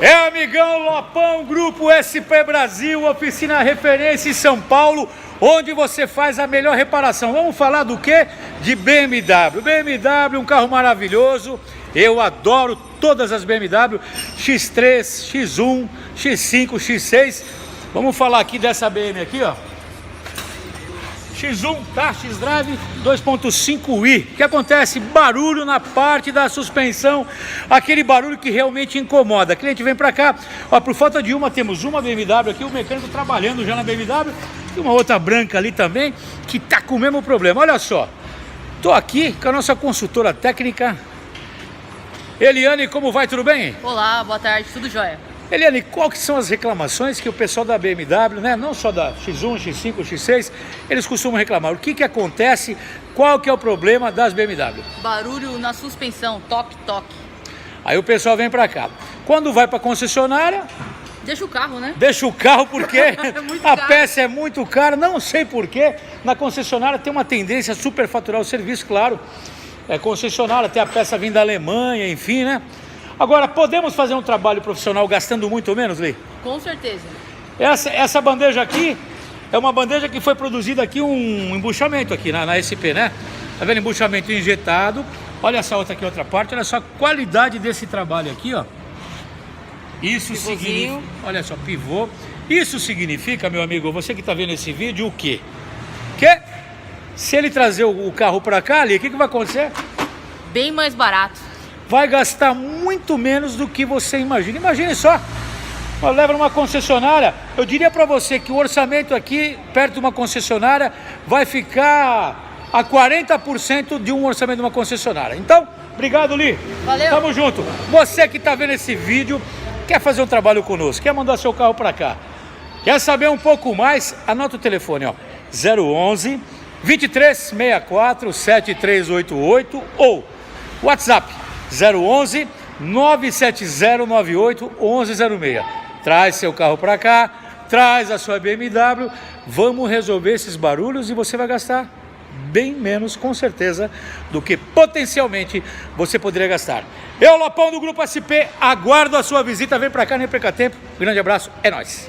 É amigão Lopão, Grupo SP Brasil, oficina referência em São Paulo, onde você faz a melhor reparação. Vamos falar do quê? De BMW. BMW, um carro maravilhoso. Eu adoro todas as BMW, X3, X1, X5, X6. Vamos falar aqui dessa BMW aqui, ó. X1, tá? X-Drive 2.5i. O que acontece? Barulho na parte da suspensão, aquele barulho que realmente incomoda. O cliente vem pra cá, ó, por falta de uma, temos uma BMW aqui, o mecânico trabalhando já na BMW, e uma outra branca ali também, que tá com o mesmo problema. Olha só, tô aqui com a nossa consultora técnica, Eliane. Como vai? Tudo bem? Olá, boa tarde, tudo jóia. Eliane, qual que são as reclamações que o pessoal da BMW, né, não só da X1, X5, X6, eles costumam reclamar? O que acontece? Qual que é o problema das BMW? Barulho na suspensão, toque. Aí o pessoal vem pra cá. Quando vai pra concessionária... Deixa o carro, né? Deixa o carro porque a caro. peça é muito cara, não sei porquê. Na concessionária tem uma tendência a superfaturar o serviço, claro. É concessionária, tem a peça vindo da Alemanha, enfim, né? Agora, podemos fazer um trabalho profissional gastando muito menos, Li? Com certeza. Essa bandeja aqui é uma bandeja que foi produzida aqui, um embuchamento aqui na SP, né? Tá vendo? Embuchamento injetado. Olha essa outra aqui, outra parte. Olha só a qualidade desse trabalho aqui, ó. Isso Pivôzinho. significa... Olha só, pivô. Isso significa, meu amigo, você que tá vendo esse vídeo, o quê? Que se ele trazer o carro pra cá, ali, o que vai acontecer? Bem mais barato. Vai gastar muito menos do que você imagina. Imagine só, leva numa concessionária, eu diria para você que o orçamento aqui, perto de uma concessionária, vai ficar a 40% de um orçamento de uma concessionária. Então, obrigado, Li. Valeu. Tamo junto. Você que tá vendo esse vídeo, quer fazer um trabalho conosco, quer mandar seu carro para cá, quer saber um pouco mais, anota o telefone, ó, 011 2364 7388 ou WhatsApp 011 970 98 1106. Traz seu carro para cá, traz a sua BMW, vamos resolver esses barulhos e você vai gastar bem menos, com certeza, do que potencialmente você poderia gastar. Eu, Lopão do Grupo SP, aguardo a sua visita. Vem para cá, nem perca tempo. Grande abraço, é nóis.